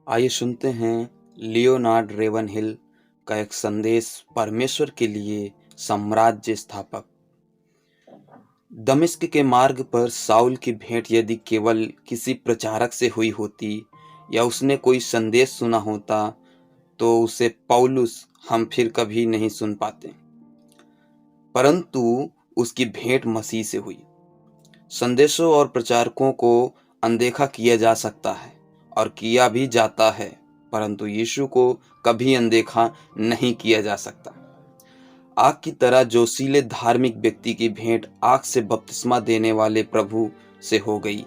आइए सुनते हैं लियोनार्ड रेवनहिल का एक संदेश परमेश्वर के लिए साम्राज्य स्थापक। दमिश्क के मार्ग पर साउल की भेंट यदि केवल किसी प्रचारक से हुई होती या उसने कोई संदेश सुना होता तो उसे पौलुस हम फिर कभी नहीं सुन पाते, परंतु उसकी भेंट मसीह से हुई। संदेशों और प्रचारकों को अनदेखा किया जा सकता है और किया भी जाता है, परंतु यीशु को कभी अनदेखा नहीं किया जा सकता। आग की तरह जोशीले धार्मिक व्यक्ति की भेंट आग से बपतिस्मा देने वाले प्रभु से हो गई।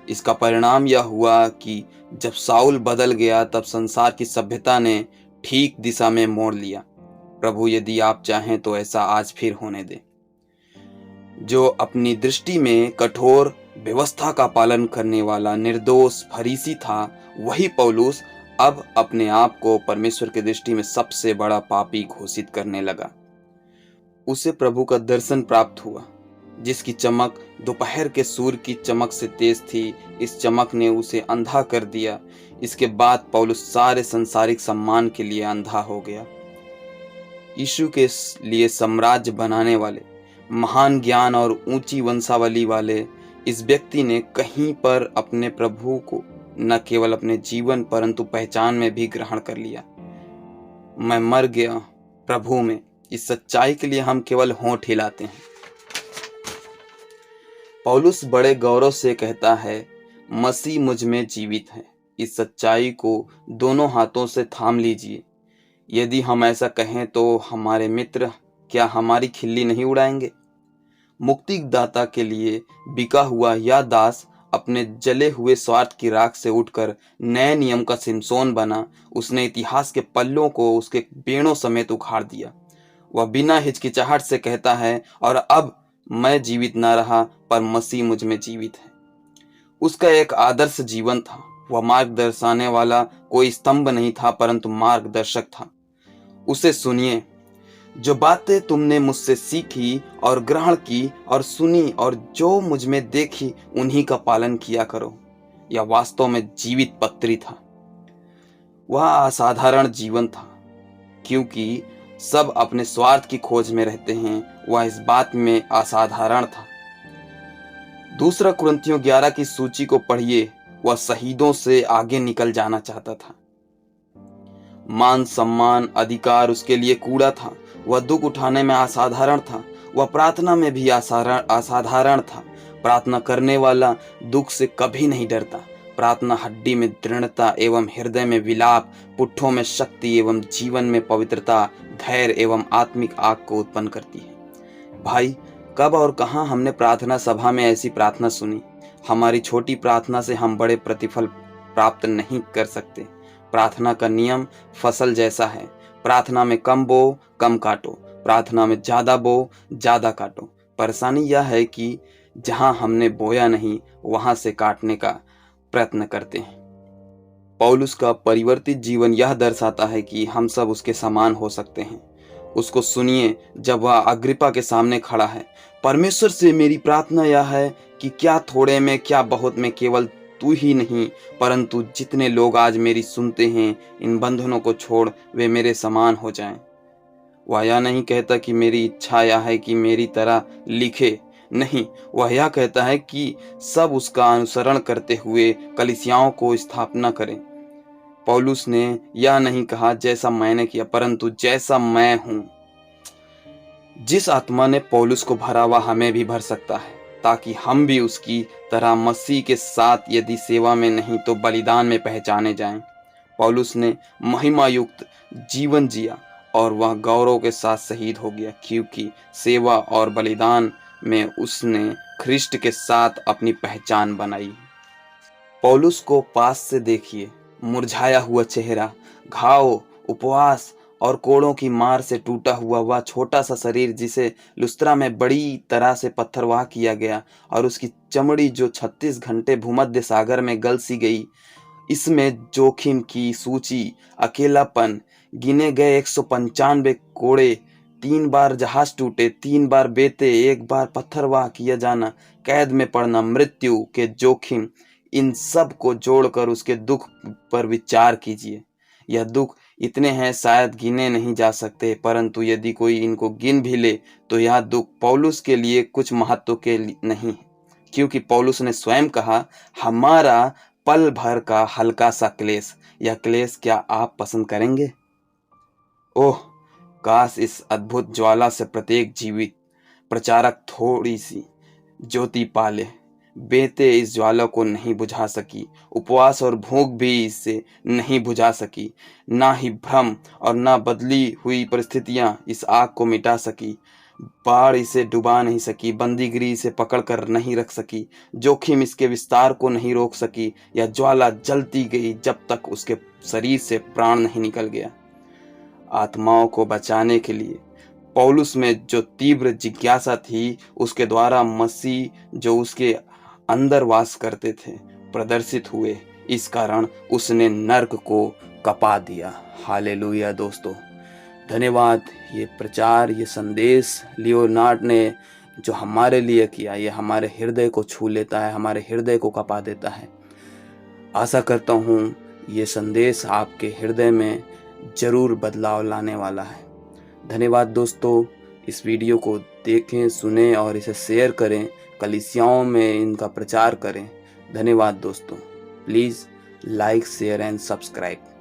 इसका परिणाम यह हुआ कि जब साउल बदल गया तब संसार की सभ्यता ने ठीक दिशा में मोड़ लिया। प्रभु यदि आप चाहें तो ऐसा आज फिर होने दें। जो अपनी दृष्टि में कठोर व्यवस्था का पालन करने वाला निर्दोष फरीसी था, वही पौलुस अब अपने आप को परमेश्वर की दृष्टि में सबसे बड़ा पापी घोषित करने लगा। उसे प्रभु का दर्शन प्राप्त हुआ, जिसकी चमक दोपहर के सूर्य की चमक से तेज थी। इस चमक ने उसे अंधा कर दिया। इसके बाद पौलुस सारे संसारिक सम्मान के लिए अंधा हो गया। यीशु के लिए साम्राज्य बनाने वाले, महान ज्ञान और ऊंची वंशावली वाले इस व्यक्ति ने कहीं पर अपने प्रभु को न केवल अपने जीवन परंतु पहचान में भी ग्रहण कर लिया। मैं मर गया प्रभु में, इस सच्चाई के लिए हम केवल होंठ हिलाते हैं। पौलुस बड़े गौरव से कहता है, मसीह मुझ में जीवित है। इस सच्चाई को दोनों हाथों से थाम लीजिए। यदि हम ऐसा कहें तो हमारे मित्र क्या हमारी खिल्ली नहीं उड़ाएंगे? मुक्तिदाता के लिए बिका हुआ यह दास अपने जले हुए स्वार्थ की राख से उठकर नए नियम का सिमसोन बना। उसने इतिहास के पल्लों को उसके बेड़ों समेत उखाड़ दिया। वह बिना हिचकिचाहट से कहता है, और अब मैं जीवित न रहा पर मसीह मुझ में जीवित है। उसका एक आदर्श जीवन था। वह मार्ग दर्शाने वाला कोई स्तंभ नहीं था, परंतु मार्गदर्शक था। उसे सुनिए, जो बातें तुमने मुझसे सीखी और ग्रहण की और सुनी और जो मुझ में देखी, उन्हीं का पालन किया करो। यह वास्तव में जीवित पत्री था। वह असाधारण जीवन था, क्योंकि सब अपने स्वार्थ की खोज में रहते हैं। वह इस बात में असाधारण था। दूसरा कुरिन्थियों 11 की सूची को पढ़िए। वह शहीदों से आगे निकल जाना चाहता था। मान सम्मान अधिकार उसके लिए कूड़ा था। वह दुख उठाने में असाधारण था। वह प्रार्थना में भी असाधारण था। प्रार्थना करने वाला दुख से कभी नहीं डरता। प्रार्थना हड्डी में दृढ़ता एवं हृदय में विलाप, पुट्ठों में शक्ति एवं जीवन में पवित्रता, धैर्य एवं आत्मिक आग को उत्पन्न करती है। भाई, कब और कहां हमने प्रार्थना सभा में ऐसी प्रार्थना सुनी? हमारी छोटी प्रार्थना से हम बड़े प्रतिफल प्राप्त नहीं कर सकते। प्रार्थना का नियम फसल जैसा है। प्रार्थना में कम बो कम काटो, प्रार्थना में ज्यादा बो ज्यादा काटो। परेशानी यह है कि जहां हमने बोया नहीं वहां से काटने का प्रयत्न करते हैं। पौलुस का परिवर्तित जीवन यह दर्शाता है कि हम सब उसके समान हो सकते हैं। उसको सुनिए जब वह अग्रिपा के सामने खड़ा है। परमेश्वर से मेरी प्रार्थना यह है कि क्या थोड़े में क्या बहुत में केवल तू ही नहीं, परंतु जितने लोग आज मेरी सुनते हैं, इन बंधनों को छोड़ वे मेरे समान हो जाएं। वह यह नहीं कहता कि मेरी इच्छा यह है कि मेरी तरह लिखे, नहीं, वह यह कहता है कि सब उसका अनुसरण करते हुए कलीसियाओं को स्थापना करें। पौलुस ने यह नहीं कहा जैसा मैंने किया, परंतु जैसा मैं हूं। जिस आत्मा ने पौलुस को भरा वह हमें भी भर सकता है, ताकि हम भी उसकी तरह मसीह के साथ यदि सेवा में नहीं तो बलिदान में पहचाने जाएं। पौलुस ने महिमा युक्त जीवन जिया और वह गौरव के साथ शहीद हो गया, क्योंकि सेवा और बलिदान में उसने ख्रिस्ट के साथ अपनी पहचान बनाई। पौलुस को पास से देखिए। मुरझाया हुआ चेहरा, घाव, उपवास और कोड़ों की मार से टूटा हुआ वह छोटा सा शरीर जिसे लुस्त्रा में बड़ी तरह से पत्थरवाह किया गया, और उसकी चमड़ी जो 36 घंटे भूमध्य सागर में गल सी गई। इसमें जोखिम की सूची, अकेलापन, गिने गए 195 कोड़े, 3 बार जहाज टूटे, 3 बार बेते, 1 बार पत्थरवाह किया जाना, कैद में पड़ना, मृत्यु के जोखिम, इन सब को जोड़कर उसके दुख पर विचार कीजिए। यह दुख इतने हैं शायद गिने नहीं जा सकते, परंतु यदि कोई इनको गिन भी ले तो यह दुख पौलुस के लिए कुछ महत्व के नहीं है, क्योंकि पौलुस ने स्वयं कहा, हमारा पल भर का हल्का सा क्लेश। यह क्लेश क्या आप पसंद करेंगे? ओह, काश इस अद्भुत ज्वाला से प्रत्येक जीवित प्रचारक थोड़ी सी ज्योति पाले। बेतें इस ज्वाला को नहीं बुझा सकी, उपवास और भूख भी इससे नहीं बुझा सकी, ना ही भ्रम और ना बदली हुई परिस्थितियां इस आग को मिटा सकी। बाढ़ इसे डुबा नहीं सकी, बंदीगिरी इसे पकड़ कर नहीं रख सकी, जोखिम इसके विस्तार को नहीं रोक सकी। यह ज्वाला जलती गई जब तक उसके शरीर से प्राण नहीं निकल गया। आत्माओं को बचाने के लिए पौलुस में जो तीव्र जिज्ञासा थी, उसके द्वारा मसीह जो उसके अंदर वास करते थे प्रदर्शित हुए। इस कारण उसने नर्क को कपा दिया। हालेलुया दोस्तों, धन्यवाद। ये प्रचार, ये संदेश लियोनार्ड ने जो हमारे लिए किया, ये हमारे हृदय को छू लेता है, हमारे हृदय को कपा देता है। आशा करता हूँ ये संदेश आपके हृदय में जरूर बदलाव लाने वाला है। धन्यवाद दोस्तों। इस वीडियो को देखें, सुनें और इसे शेयर करें, कलीसियाओं में इनका प्रचार करें। धन्यवाद दोस्तों। Please like, share and subscribe.